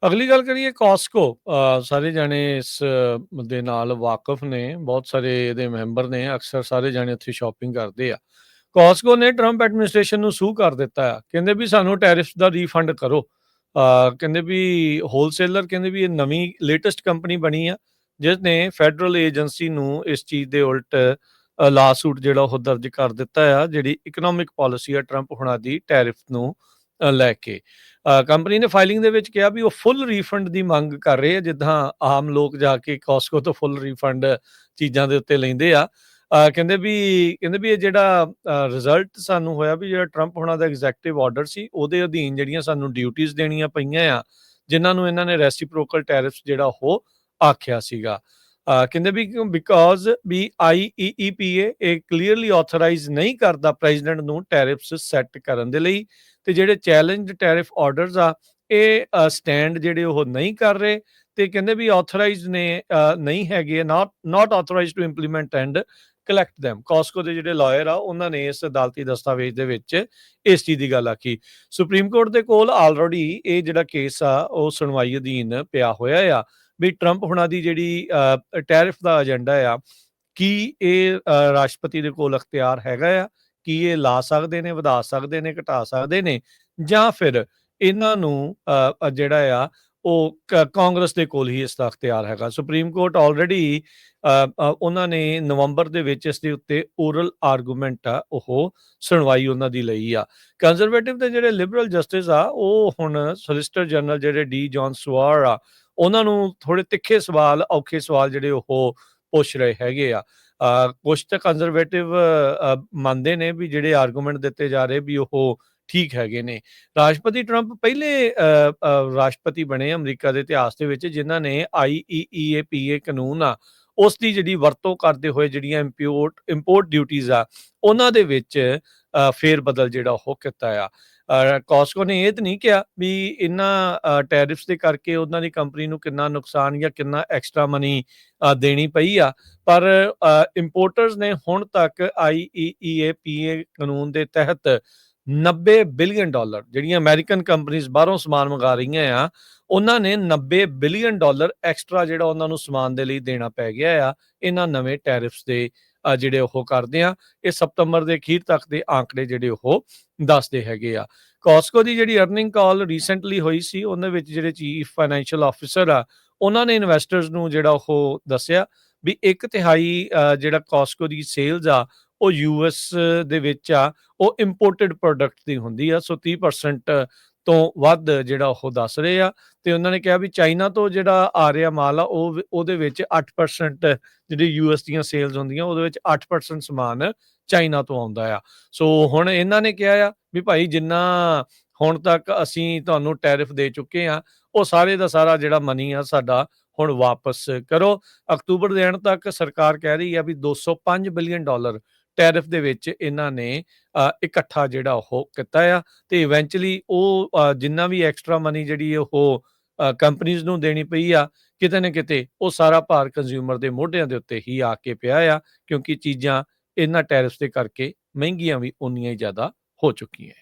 ਅਗਲੀ ਗੱਲ ਕਰੀਏ ਕਾਸਕੋ। ਸਾਰੇ ਜਾਣੇ ਇਸ ਦੇ ਨਾਲ ਵਾਕਫ ਨੇ, ਬਹੁਤ ਸਾਰੇ ਇਹਦੇ ਮੈਂਬਰ ਨੇ, ਅਕਸਰ ਸਾਰੇ ਜਾਣੇ ਉੱਥੇ ਸ਼ਾਪਿੰਗ ਕਰਦੇ ਆ। ਕਾਸਕੋ ਨੇ ਟਰੰਪ ਐਡਮਿਨਿਸਟ੍ਰੇਸ਼ਨ ਨੂੰ ਸੂਹ ਕਰ ਦਿੱਤਾ ਆ, ਕਹਿੰਦੇ ਵੀ ਸਾਨੂੰ ਟੈਰਿਫਸ ਦਾ ਰੀਫੰਡ ਕਰੋ। ਕਹਿੰਦੇ ਵੀ ਹੋਲਸੇਲਰ ਕਹਿੰਦੇ ਵੀ ਇਹ ਨਵੀਂ ਲੇਟੈਸਟ ਕੰਪਨੀ ਬਣੀ ਆ, ਜਿਸ ਨੇ ਫੈਡਰਲ ਏਜੰਸੀ ਨੂੰ ਇਸ ਚੀਜ਼ ਦੇ ਉਲਟ ਲਾਸੂਟ ਜਿਹੜਾ ਉਹ ਦਰਜ ਕਰ ਦਿੱਤਾ ਆ, ਜਿਹੜੀ ਇਕਨੋਮਿਕ ਪਾਲਿਸੀ ਆ ਟਰੰਪ ਹੁਣਾਂ ਦੀ ਟੈਰਿਫ ਨੂੰ ਲੈ ਕੇ। ਕੰਪਨੀ ਨੇ ਫਾਈਲਿੰਗ ਦੇ ਵਿੱਚ ਕਿਹਾ ਵੀ ਉਹ ਫੁੱਲ ਰੀਫੰਡ ਦੀ ਮੰਗ ਕਰ ਰਹੇ ਆ, ਜਿੱਦਾਂ ਆਮ ਲੋਕ ਜਾ ਕੇ ਕਾਸਕੋ ਤੋਂ ਫੁੱਲ ਰੀਫੰਡ ਚੀਜ਼ਾਂ ਦੇ ਉੱਤੇ ਲੈਂਦੇ ਆ। ਕਹਿੰਦੇ ਵੀ ਇਹ ਜਿਹੜਾ ਰਿਜ਼ਲਟ ਸਾਨੂੰ ਹੋਇਆ ਵੀ ਜਿਹੜਾ ਟਰੰਪ ਹੁਣਾਂ ਦਾ ਐਗਜ਼ੈਕਟਿਵ ਆਰਡਰ ਸੀ, ਉਹਦੇ ਅਧੀਨ ਜਿਹੜੀਆਂ ਸਾਨੂੰ ਡਿਊਟੀਜ਼ ਦੇਣੀਆਂ ਪਈਆਂ ਆ, ਜਿਨ੍ਹਾਂ ਨੂੰ ਇਹਨਾਂ ਨੇ ਰੈਸੀਪ੍ਰੋਕਲ ਟੈਰਿਫਸ ਜਿਹੜਾ ਉਹ ਆਖਿਆ ਸੀਗਾ। ਕਹਿੰਦੇ ਵੀ ਬਿਕੋਜ਼ ਵੀ IEEPA ਇਹ ਕਲੀਅਰਲੀ ਆਥੋਰਾਈਜ਼ ਨਹੀਂ ਕਰਦਾ ਪ੍ਰੈਜ਼ੀਡੈਂਟ ਨੂੰ ਟੈਰਿਫਸ ਸੈੱਟ ਕਰਨ ਦੇ ਲਈ, ਤੇ ਜਿਹੜੇ ਚੈਲੰਜ ਟੈਰਿਫ ਆਰਡਰਸ ਆ ਇਹ ਸਟੈਂਡ ਜਿਹੜੇ ਉਹ ਨਹੀਂ ਕਰ ਰਹੇ, ਤੇ ਕਹਿੰਦੇ ਵੀ ਆਥੋਰਾਈਜ਼ ਨੇ ਨਹੀਂ ਹੈਗੇ, not authorize to implement and collect them. ਕਾਸਕੋ ਦੇ ਜਿਹੜੇ ਲਾਇਰ ਆ ਉਹਨਾਂ ਨੇ ਇਸ ਅਦਾਲਤੀ ਦਸਤਾਵੇਜ਼ ਦੇ ਵਿੱਚ ਇਸ ਚੀਜ਼ ਦੀ ਗੱਲ ਆਖੀ। ਸੁਪਰੀਮ ਕੋਰਟ ਦੇ ਕੋਲ ਆਲਰੇਡੀ ਇਹ ਜਿਹੜਾ ਕੇਸ ਆ ਉਹ ਸੁਣਵਾਈ ਅਧੀਨ ਪਿਆ ਹੋਇਆ ਆ ਵੀ ਟਰੰਪ ਹੁਣਾਂ ਦੀ ਜਿਹੜੀ ਟੈਰਿਫ ਦਾ ਏਜੰਡਾ ਆ, ਕੀ ਇਹ ਰਾਸ਼ਟਰਪਤੀ ਦੇ ਕੋਲ ਅਖਤਿਆਰ ਹੈਗਾ ਆ, ਕੀ ਇਹ ਲਾ ਸਕਦੇ ਨੇ, ਵਧਾ ਸਕਦੇ ਨੇ, ਘਟਾ ਸਕਦੇ ਨੇ, ਜਾਂ ਫਿਰ ਇਹਨਾਂ ਨੂੰ ਜਿਹੜਾ ਆ ਉਹ ਕਾਂਗਰਸ ਦੇ ਕੋਲ ਹੀ ਇਸ ਦਾ ਅਖਤਿਆਰ ਹੈਗਾ। ਸੁਪਰੀਮ ਕੋਰਟ ਆਲਰੇਡੀ ਉਹਨਾਂ ਨੇ ਨਵੰਬਰ ਦੇ ਵਿੱਚ ਇਸ ਦੇ ਉੱਤੇ ਓਰਲ ਆਰਗੂਮੈਂਟ ਆ ਉਹ ਸੁਣਵਾਈ ਉਹਨਾਂ ਦੀ ਲਈ ਆ। ਕੰਜ਼ਰਵੇਟਿਵ ਦੇ ਜਿਹੜੇ ਲਿਬਰਲ ਜਸਟਿਸ ਆ ਉਹ ਹੁਣ ਸੋਲਿਸਿਟਰ ਜਨਰਲ ਜਿਹੜੇ ਡੀ ਜੌਨ ਸਵਾਰ ਆ, ਉਹਨਾਂ ਨੂੰ ਥੋੜੇ ਤਿੱਖੇ ਸਵਾਲ, ਔਖੇ ਸਵਾਲ ਜਿਹੜੇ ਉਹ ਪੁੱਛ ਰਹੇ ਹੈਗੇ ਆ। ਕੁਛ ਤਾਂ ਕੰਜ਼ਰਵੇਟਿਵ ਮੰਨਦੇ ਨੇ ਵੀ ਜਿਹੜੇ ਆਰਗੂਮੈਂਟ ਦਿੱਤੇ ਜਾ ਰਹੇ ਵੀ ਉਹ ਠੀਕ ਹੈਗੇ ਨੇ। ਰਾਸ਼ਟਰਪਤੀ ਟਰੰਪ ਪਹਿਲੇ ਰਾਸ਼ਟਰਪਤੀ ਬਣੇ ਅਮਰੀਕਾ ਦੇ ਇਤਿਹਾਸ ਦੇ ਵਿੱਚ ਜਿਨ੍ਹਾਂ ਨੇ IEEPA ਕਾਨੂੰਨ ਆ ਉਸ ਦੀ ਜਿਹੜੀ ਵਰਤੋਂ ਕਰਦੇ ਹੋਏ ਜਿਹੜੀਆਂ ਇੰਪੋਰਟ ਡਿਊਟੀਜ਼ ਆ ਉਹਨਾਂ ਦੇ ਵਿੱਚ ਫੇਰ ਬਦਲ ਜਿਹੜਾ ਉਹ ਕੀਤਾ ਆ। ਕਾਸਕੋ ਨੇ ਇਹ ਤਾਂ ਨਹੀਂ ਕਿਹਾ ਵੀ ਇਹਨਾਂ ਟੈਰਿਫਸ ਦੇ ਕਰਕੇ ਉਹਨਾਂ ਦੀ ਕੰਪਨੀ ਨੂੰ ਕਿੰਨਾ ਨੁਕਸਾਨ ਜਾਂ ਕਿੰਨਾ ਐਕਸਟਰਾ ਮਨੀ ਦੇਣੀ ਪਈ ਆ, ਪਰ ਇੰਪੋਰਟਰਸ ਨੇ ਹੁਣ ਤੱਕ IEEPA ਕਾਨੂੰਨ ਦੇ ਤਹਿਤ $90 ਬਿਲੀਅਨ ਜਿਹੜੀਆਂ ਅਮਰੀਕਨ ਕੰਪਨੀਆਂ ਬਾਹਰੋਂ ਸਮਾਨ ਮੰਗਾ ਰਹੀਆਂ ਆ, ਉਹਨਾਂ ਨੇ $90 ਬਿਲੀਅਨ ਐਕਸਟਰਾ ਜਿਹੜਾ ਉਹਨਾਂ ਨੂੰ ਸਮਾਨ ਦੇ ਲਈ ਦੇਣਾ ਪੈ ਗਿਆ ਆ ਇਹਨਾਂ ਨਵੇਂ ਟੈਰਿਫਸ ਦੇ ਜਿਹੜੇ ਉਹ ਕਰਦੇ ਆ। ਇਹ ਸਤੰਬਰ ਦੇ ਅਖੀਰ ਤੱਕ ਦੇ ਆંકੜੇ ਜਿਹੜੇ ਉਹ ਦੱਸਦੇ ਹੈਗੇ ਆ। ਕਾਸਕੋ ਦੀ ਜਿਹੜੀ ਅਰਨਿੰਗ ਕਾਲ ਰੀਸੈਂਟਲੀ ਹੋਈ ਸੀ, ਉਹਦੇ ਵਿੱਚ ਜਿਹੜੇ ਚੀਫ ਫਾਈਨੈਂਸ਼ੀਅਲ ਆਫਿਸਰ ਆ ਉਹਨਾਂ ਨੇ ਇਨਵੈਸਟਰਸ ਨੂੰ ਜਿਹੜਾ ਉਹ ਦੱਸਿਆ ਵੀ 1/3 ਜਿਹੜਾ ਕਾਸਕੋ ਦੀ ਸੇਲਸ ਆ ਉਹ US ਦੇ ਵਿੱਚ ਆ, ਉਹ ਇੰਪੋਰਟਡ ਪ੍ਰੋਡਕਟ ਦੀ ਹੁੰਦੀ ਆ। ਸੋ 30% ਤੋਂ ਵੱਧ ਜਿਹੜਾ ਉਹ ਦੱਸ ਰਹੇ ਆ, ਤੇ ਉਹਨਾਂ ਨੇ ਕਿਹਾ ਵੀ ਚਾਈਨਾ ਤੋਂ ਜਿਹੜਾ ਆ ਰਿਹਾ ਮਾਲ ਆ ਉਹਦੇ ਵਿੱਚ 8% ਜਿਹੜੀ US ਦੀਆਂ ਸੇਲਸ ਹੁੰਦੀਆਂ ਉਹਦੇ ਵਿੱਚ 8% ਸਮਾਨ ਚਾਈਨਾ ਤੋਂ ਆਉਂਦਾ ਆ। ਸੋ ਹੁਣ ਇਹਨਾਂ ਨੇ ਕਿਹਾ ਆ ਵੀ ਭਾਈ ਜਿੰਨਾ ਹੁਣ ਤੱਕ ਅਸੀਂ ਤੁਹਾਨੂੰ ਟੈਰਿਫ ਦੇ ਚੁੱਕੇ ਆ ਉਹ ਸਾਰੇ ਦਾ ਸਾਰਾ ਜਿਹੜਾ ਮਨੀ ਆ ਸਾਡਾ ਹੁਣ ਵਾਪਸ ਕਰੋ। ਅਕਤੂਬਰ ਦੇ ਐਂਡ ਤੱਕ ਸਰਕਾਰ ਕਹਿ ਰਹੀ ਆ ਵੀ $205 ਬਿਲੀਅਨ ਟੈਰਿਫ ਦੇ ਵਿੱਚ ਇਹਨਾਂ ਨੇ ਇਕੱਠਾ ਜਿਹੜਾ ਉਹ ਕੀਤਾ ਆ, ਤੇ ਇਵੈਂਚੁਅਲੀ ਉਹ ਜਿੰਨਾ ਵੀ ਐਕਸਟਰਾ ਮਨੀ ਜਿਹੜੀ ਉਹ ਕੰਪਨੀਜ਼ ਨੂੰ ਦੇਣੀ ਪਈ ਆ, ਕਿਤੇ ਨਾ ਕਿਤੇ ਉਹ ਸਾਰਾ ਭਾਰ ਕੰਜ਼ਿਊਮਰ ਦੇ ਮੋਢਿਆਂ ਦੇ ਉੱਤੇ ਹੀ ਆ ਕੇ ਪਿਆ ਆ, ਕਿਉਂਕਿ ਚੀਜ਼ਾਂ ਇਹਨਾਂ ਟੈਰਿਫਸ ਦੇ ਕਰਕੇ ਮਹਿੰਗੀਆਂ ਵੀ ਉਨੀਆਂ ਹੀ ਜ਼ਿਆਦਾ ਹੋ ਚੁੱਕੀਆਂ।